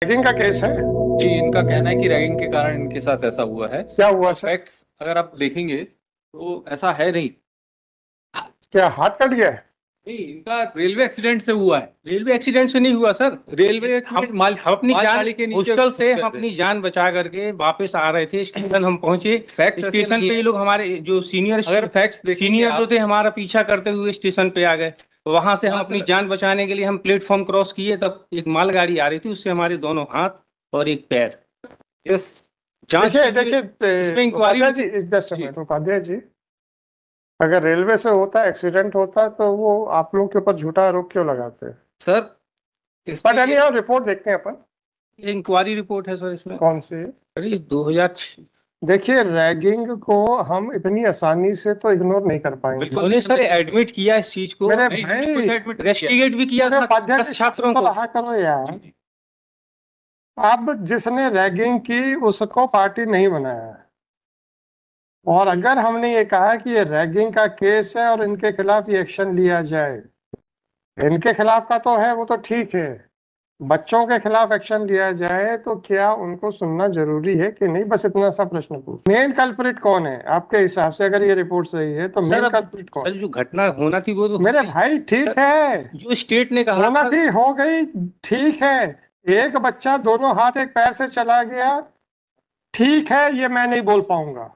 Ragging का case है। जी, इनका कहना है कि रैगिंग के कारण इनके साथ ऐसा हुआ है। क्या हुआ सर? फैक्ट्स अगर आप देखेंगे तो ऐसा है नहीं। क्या हाथ कट गया है? नहीं, इनका रेलवे एक्सीडेंट से हुआ है। रेलवे एक्सीडेंट से नहीं हुआ सर। रेलवे हम अपनी जान मालगाड़ी के नीचे मुश्किल से घुस हम गए थे। अपनी जान बचा करके वापस आ रहे थे स्टेशन। हम पहुंचे फैक्ट ऐसे स्टेशन नहीं पे, है। ये लोग हमारे जो अगर फैक्ट्स देखेंगे सीनियर जो आप, थे हमारा पीछा करते हुए स्टेशन पे आ गए। वहां से हम मात्र अपनी जान बचाने के लिए हम प्लेटफॉर्म क्रॉस किए, तब एक मालगाड़ी आ रही थी, उससे हमारे दोनों हाथ और एक पैर। यस, जांच देखिए कीजिए, इसमें इंक्वायरी। उपाध्याय जी, जस्ट जी मिनट उपाध्याय जी। अगर रेलवे से होता एक्सीडेंट होता तो वो आप लोग के ऊपर झूठा आरोप क्यों लगाते हैं? सर, इसमें बट एनी हाउ रिपोर्ट देखते हैं अपन। इंक्वायरी रिपोर्ट है सर इसमें। कौन सी? अरे 2006। देखिए, रैगिंग को हम इतनी आसानी से तो इग्नोर नहीं कर पाएंगे। बिल्कुल उन्होंने सर एडमिट किया इस चीज को, मेरे नहीं, भाई, कुछ एडमिट किया। इन्वेस्टिगेट भी किया मेरे था उपाध्याय 10 जी, छात्रों तो को। रहा करो यार। अब जिसने रैगिंग की उसको पार्टी नहीं बनाया है। और अगर हमने ये कहा कि ये रैगिंग का केस है और इनके खिलाफ ये एक्शन लिया जाए, इनके खिलाफ का तो है, वो तो ठीक है। बच्चों के खिलाफ एक्शन लिया जाए तो क्या उनको सुनना जरूरी है कि नहीं? बस इतना सा प्रश्न पूछ। मेन कल्प्रिट कौन है आपके हिसाब से? अगर ये रिपोर्ट सही है तो सर मेन अब कल्प्रिट कौन? सर जो घटना होना थी वो तो मेरे हो गई। भाई ठीक सर, है, जो स्टेट ने कहा होना था। थी हो गई, ठीक है। एक बच्चा दोनों हाथ एक पैर से चला गया, ठीक है, ये मैं नहीं बोल पाऊंगा।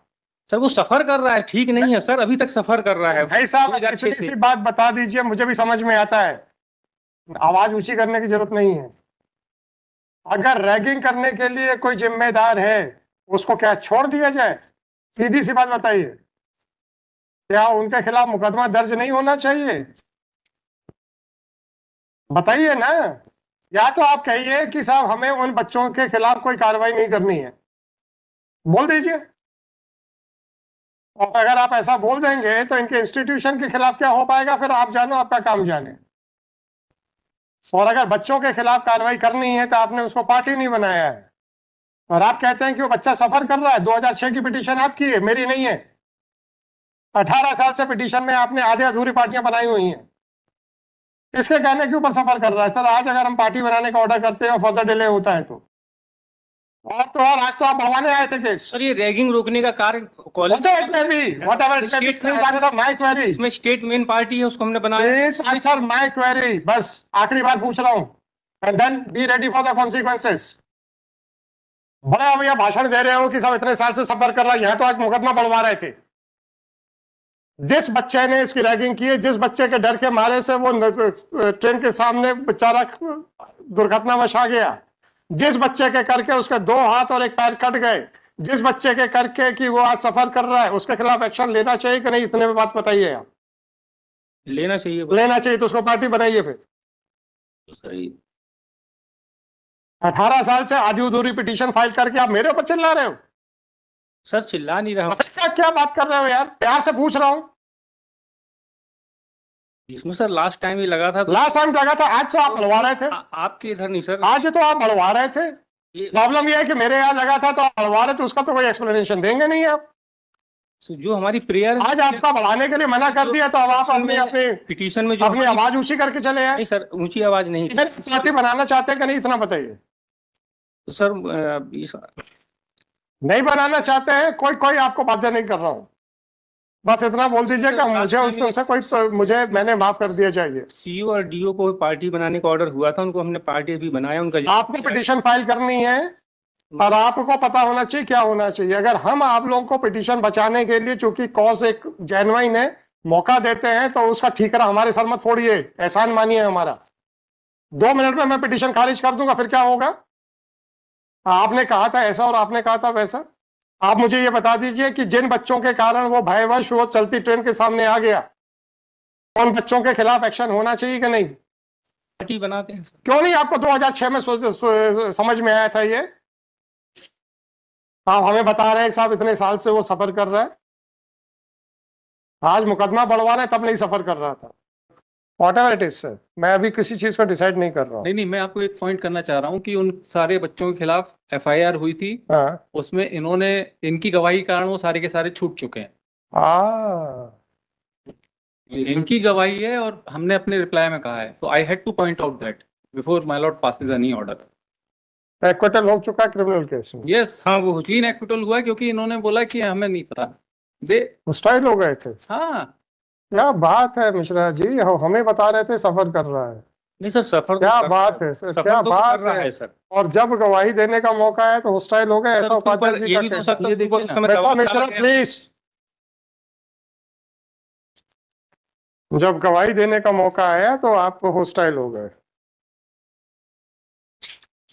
सर वो सफर कर रहा है, ठीक नहीं है सर, अभी तक सफर कर रहा है भाई साहब, 2006 इतनी से। सी बात बता दीजिए, मुझे भी समझ में आता है। आवाज ऊंची करने की जरूरत नहीं है। अगर रैगिंग करने के लिए कोई जिम्मेदार है, उसको क्या छोड़ दिया जाए? सीधी सी बात बताइए, क्या उनके खिलाफ मुकदमा दर्ज नहीं होना चाहिए? बताइए ना। या तो आप कहिए कि साहब हमें उन बच्चों के खिलाफ कोई कार्रवाई नहीं करनी है, बोल दीजिए। और अगर आप ऐसा बोल देंगे तो इनके इंस्टीट्यूशन के खिलाफ क्या हो पाएगा, फिर आप जानो, आपका काम जाने। और अगर बच्चों के खिलाफ कार्रवाई करनी है तो आपने उसको पार्टी नहीं बनाया है। और आप कहते हैं कि वो बच्चा सफर कर रहा है। 2006 की पिटीशन आपकी है, मेरी नहीं है। 18 साल से पिटीशन में आपने आधे अधूरी पार्टियां बनाई हुई हैं। इसके कहने के ऊपर सफर कर रहा है। सर, आज अगर हम पार्टी बनाने का ऑर्डर करते हैं और फर्दर डिले होता है तो और आज तो आप बढ़वाने आए थे केस। सर ये रैगिंग रोकने का कार्य कॉलेज इसमें स्टेट मेन पार्टी है, उसको हमने बनाया। आंसर माय क्वेरी, बस आखिरी बार पूछ रहा हूं, and then be ready for the consequences. बड़े भैया भाषण दे रहे हो कि सब इतने साल से सफर कर रहा है, यहां तो आज मुकदमा बढ़वा रहे थे। जिस बच्चे ने इसकी रैगिंग की है, जिस बच्चे के डर के मारे से वो ट्रेन के सामने बेचारा दुर्घटनावश आ गया, जिस बच्चे के करके उसके 2 हाथ और एक पैर कट गए, जिस बच्चे के करके कि वो आज सफर कर रहा है, उसके खिलाफ एक्शन लेना चाहिए कि नहीं? इतने में बात बताइए आप। लेना चाहिए। लेना चाहिए तो उसको पार्टी बनाइए फिर। सही। 18 साल से आधी अधूरी पिटीशन फाइल करके आप मेरे ऊपर चिल्ला रहे हो। सर चिल्ला नहीं रहा हूं। क्या क्या बात कर रहे हो यार? प्यार से पूछ रहा हूं। इसमें सर लास्ट टाइम ही लगा था लास्ट टाइम लगा था, आज तो आप बढ़वा रहे थे। आपके इधर नहीं सर। आज तो आप बढ़वा रहे थे। प्रॉब्लम यह है कि मेरे यहाँ लगा था तो आप बढ़वा रहे थे, उसका तो कोई एक्सप्लेनेशन देंगे नहीं आप। जो हमारी प्रेयर आज आपका बढ़ाने के लिए मना कर दिया तो अब आप अपनी पिटीशन में जो अपनी आवाज ऊंची करके चले आए। नहीं सर, ऊंची आवाज नहीं। पार्टी बनाना चाहते हैं कि नहीं, इतना बताइए। तो सर नहीं बनाना चाहते हैं, कोई आपको बाध्य नहीं कर रहा हूं। बस इतना बोल दीजिएगा, मुझे उससे कोई मुझे मैंने माफ कर दिया चाहिए। सीईओ और डीओ को पार्टी बनाने का ऑर्डर हुआ था, उनको हमने पार्टी भी बनाया। उनका आपको पिटीशन फाइल करनी है और आपको पता होना चाहिए क्या होना चाहिए। अगर हम आप लोगों को पिटीशन बचाने के लिए, चूंकि कॉज एक जेन्युइन है, मौका देते हैं तो उसका ठीकरा हमारे सर मत फोड़िए, एहसान मानिए हमारा। 2 मिनट में मैं पिटीशन खारिज कर दूंगा, फिर क्या होगा? आपने कहा था ऐसा और आपने कहा था वैसा। आप मुझे ये बता दीजिए कि जिन बच्चों के कारण वो भयवश वो चलती ट्रेन के सामने आ गया, उन बच्चों के खिलाफ एक्शन होना चाहिए कि नहीं? पार्टी बनाते हैं। क्यों नहीं? आपको 2006 में समझ में आया था ये? आप हमें बता रहे हैं साहब इतने साल से वो सफर कर रहा है, आज मुकदमा बढ़वा रहे हैं, तब नहीं सफर कर रहा था। व्हाटएवर इट इज सर, मैं अभी किसी चीज को डिसाइड नहीं कर रहा हूँ। नहीं, मैं आपको एक पॉइंट करना चाह रहा हूँ कि उन सारे बच्चों के खिलाफ एफआईआर हुई थी। हाँ। उसमें इन्होंने इनकी गवाही के कारण वो सारे के सारे छूट चुके हैं। इनकी गवाही है और हमने अपने रिप्लाई में कहा है, तो I had two point out that before my Lord passes any order. Acquittal हो चुका क्रिमिनल केस में, यस, हाँ वो क्लीन एक्विटल हुआ क्योंकि इन्होंने बोला कि हमें नहीं पता। दे हॉस्टाइल हो गए थे। हाँ, क्या बात है मिश्रा जी, हमें बता रहे थे सफर कर रहा है। नहीं सर, सफर तो क्या कर बात रहा है सर, सफर क्या तो बात कर रहा है। है सर। और जब गवाही देने का मौका है तो हॉस्टाइल हो गए, सर ऐसा उसके ऊपर उपाध्याय जी ये का भी तो हो कहना सकता ये है, उसके ऊपर देखिए उस ना। समय है। दबाव मिश्रा डाला गया। प्लीज, जब गवाही देने का मौका आया तो आप हॉस्टाइल हो गए।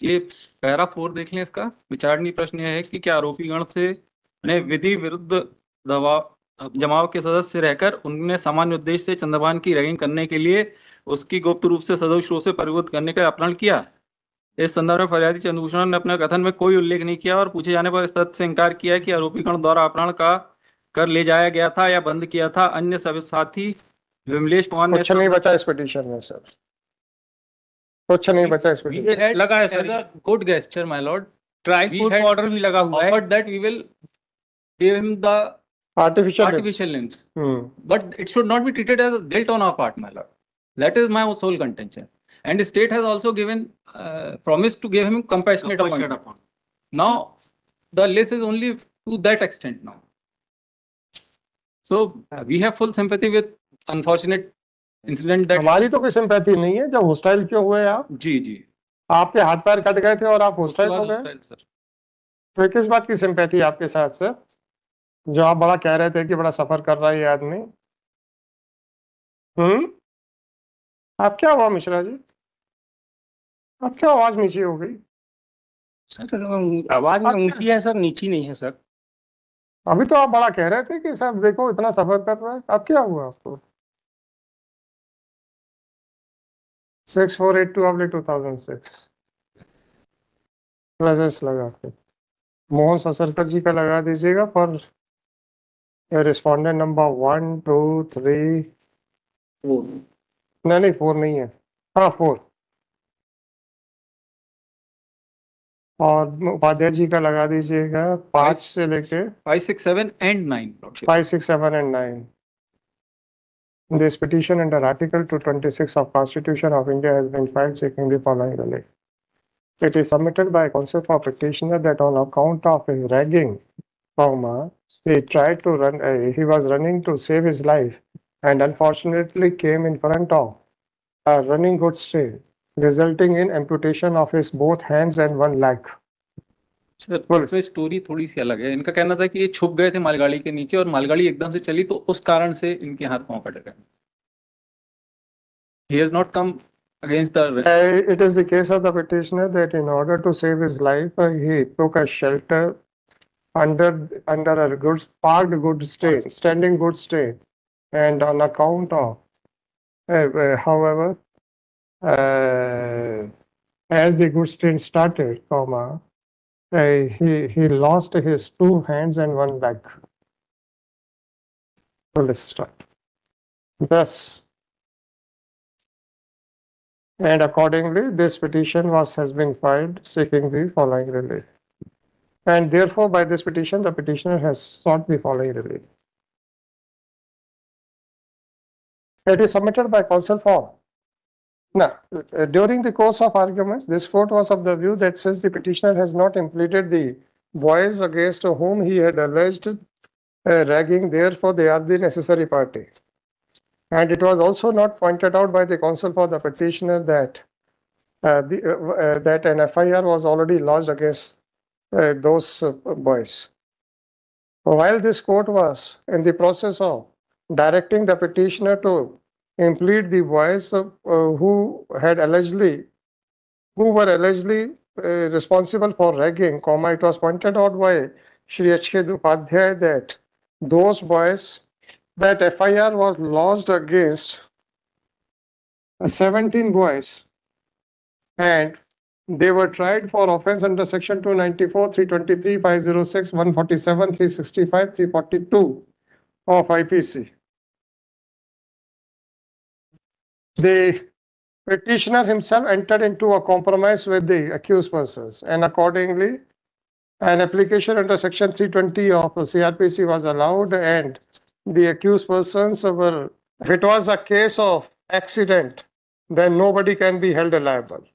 ये पैरा 4 देख लें। इसका विचारणीय प्रश्न यह है कि क्या आरोपी गण से ने विधि विरुद्ध दबाव जमाव के सदस्य रहकर उन्होंने सामान्य उद्देश्य से चंद्रभान की रैगिंग करने के लिए उसकी गुप्त रूप से सदोष रूप से परिवर्तित करने का अपहरण किया। इस संदर्भ में फरियादी चंद्रभूषण ने अपने कथन में कोई उल्लेख नहीं किया और पूछे जाने पर इस तथ्य से इनकार किया कि आरोपी गण द्वारा अपहरण का कर ले जाया गया था या बंद किया था। अन्य सभी साथी विमलेश पवार ने कुछ नहीं बचा इस पिटीशन में सर, कुछ नहीं बचा इस पिटीशन। ये लगा है sir, good gesture my Lord, trial we court had order भी लगा हुआ है। offered that we will give him the artificial artificial limbs, but it should not be treated as a guilt on our part, my lord. That is my sole contention. And the state has also given promised to give him compassionate appointment. Now the list is only to that extent now. So we have full sympathy with unfortunate incident that हमारी तो कोई sympathy नहीं है। जब hostile क्यों हुए आप? जी जी आपके हाथ पैर कट गए थे और आप उसके हॉस्टाइल बाद हो गए, hostile, sir. तो किस बात की सिंपैथी आपके साथ सर? जो आप बड़ा कह रहे थे कि बड़ा सफर कर रहा है ये आदमी। आप क्या हुआ मिश्रा जी, आप क्या आवाज नीचे हो गई? सर आवाज में ऊंची है सर, नीची नहीं है सर। अभी तो आप बड़ा कह रहे थे कि सब देखो इतना सफर कर रहा है, अब क्या हुआ आपको? 6482/2006 प्लेजेंस लगा के मोहन ससरकर जी का लगा दीजिएगा फॉर रिस्पॉन्डेंट नंबर 1 2 3। नहीं 4 नहीं है, हाँ 4। और उपाध्याय जी का लगा दीजिएगा 5 से लेके 5, 6, 7 and 9. Lordship. 5 6 7 and 9। This petition under Article 226 of Constitution of India has been filed seeking the following relief. It is submitted by counsel for petitioner that on account of his ragging, he tried to run. He was running to save his life, and unfortunately came in front of a running goods train, resulting in amputation of his both hands and one leg. Sir इसमें story थोड़ी सी अलग है। इनका कहना था कि ये छुप गए थे मालगाड़ी के नीचे और मालगाड़ी एकदम से चली तो उस कारण से इनके हाथ पांव कट गए। He has not come against the It is the case of the petitioner that in order to save his life, he took a shelter under a parked goods train, standing goods train, and on account of, however, as the goods train started, he lost his 2 hands and 1 leg. Full stop. Thus, and accordingly, this petition has been filed seeking the following relief. And therefore, by this petition, the petitioner has sought the following relief. It is submitted by counsel for. Now, during the course of arguments, this court was of the view that since the petitioner has not implemented the boys against whom he had alleged ragging, therefore they are the necessary party. And it was also not pointed out by the counsel for the petitioner that that an FIR was already lodged against those boys. While this court was in the process of directing the petitioner to implead the boys who were allegedly responsible for ragging, it was pointed out by Shri H.K. Upadhyay that those boys, that FIR was lodged against 17 boys, and they were tried for offense under section 294, 323, 506, 147, 365, 342 of IPC. The petitioner himself entered into a compromise with the accused persons, and accordingly, an application under section 320 of CRPC was allowed, and the accused persons were, if it was a case of accident, then nobody can be held liable.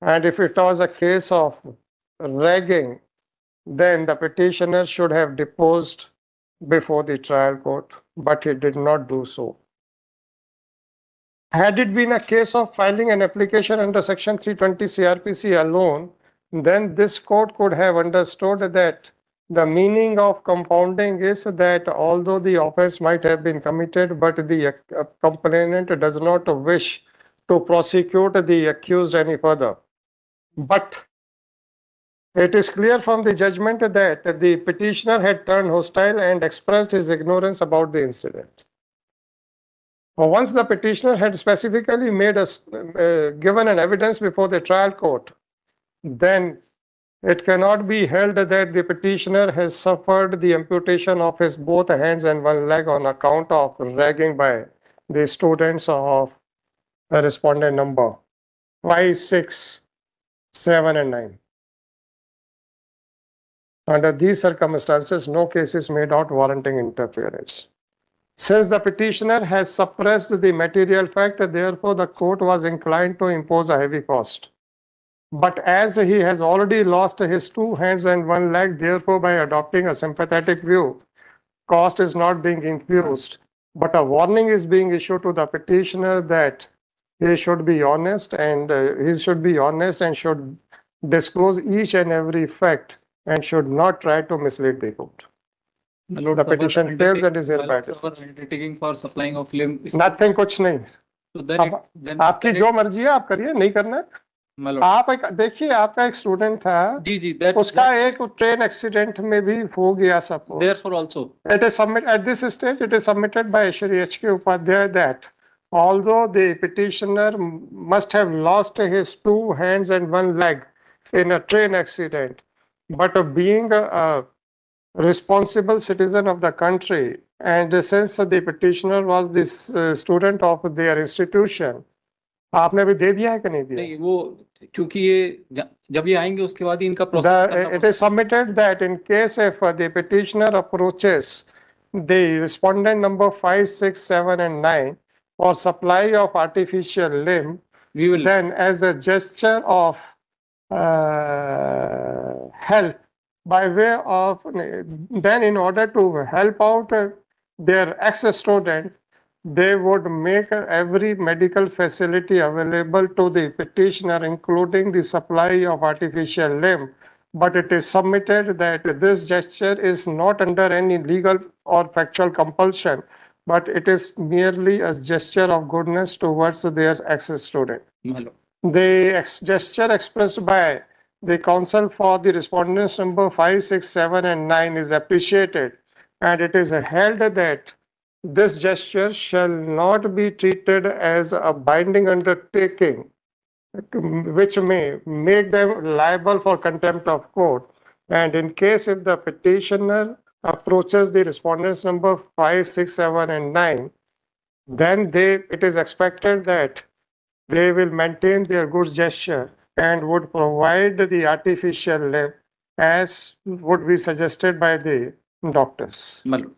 And if it was a case of ragging, then the petitioner should have deposed before the trial court, but he did not do so. Had it been a case of filing an application under Section 320 CRPC alone, then this court could have understood that the meaning of compounding is that although the offense might have been committed, but the complainant does not wish to prosecute the accused any further. But it is clear from the judgment that the petitioner had turned hostile and expressed his ignorance about the incident. Once the petitioner had specifically given an evidence before the trial court, then it cannot be held that the petitioner has suffered the amputation of his both hands and one leg on account of ragging by the students of the respondent number 5, 6, 7, and 9. Under these circumstances, no case is made out warranting interference. Since the petitioner has suppressed the material fact, therefore the court was inclined to impose a heavy cost. But as he has already lost his 2 hands and 1 leg, therefore by adopting a sympathetic view, cost is not being infused, but a warning is being issued to the petitioner that he should be honest and should disclose each and every fact and should not try to mislead the court. The petition fails and is hereby dismissed. Undertaking for supplying of limb. Nothing, कुछ नहीं. So then, then आपकी जो मर्जी है आप करिए, नहीं करना. my lord. आप एक देखिए, आपका एक स्टूडेंट था, जी, that उसका एक ट्रेन एक्सीडेंट में भी हो गया सब. therefore also. It is submitted at this stage. It is submitted by Shri H.K. Upadhyay that although the petitioner must have lost his 2 hands and 1 leg in a train accident, but being a responsible citizen of the country, and since the petitioner was this student of their institution, आपने भी दे दिया है कि नहीं दिया? नहीं, वो क्योंकि ये जब ये आएंगे उसके बाद ही इनका process. It is submitted that in case if the petitioner approaches the respondent number 5, 6, 7, and 9 for supply of artificial limb, we will then as a gesture of help by way of, then in order to help out their ex-student, they would make every medical facility available to the petitioner, including the supply of artificial limb. But it is submitted that this gesture is not under any legal or factual compulsion, but it is merely a gesture of goodness towards their ex-student. my lord. The gesture expressed by the counsel for the respondents number 5, 6, 7, and 9 is appreciated, and it is held that this gesture shall not be treated as a binding undertaking, which may make them liable for contempt of court. And in case if the petitioner approaches the respondents number 5, 6, 7, and 9, then it is expected that they will maintain their good gesture and would provide the artificial limb as would be suggested by the doctors. my lord.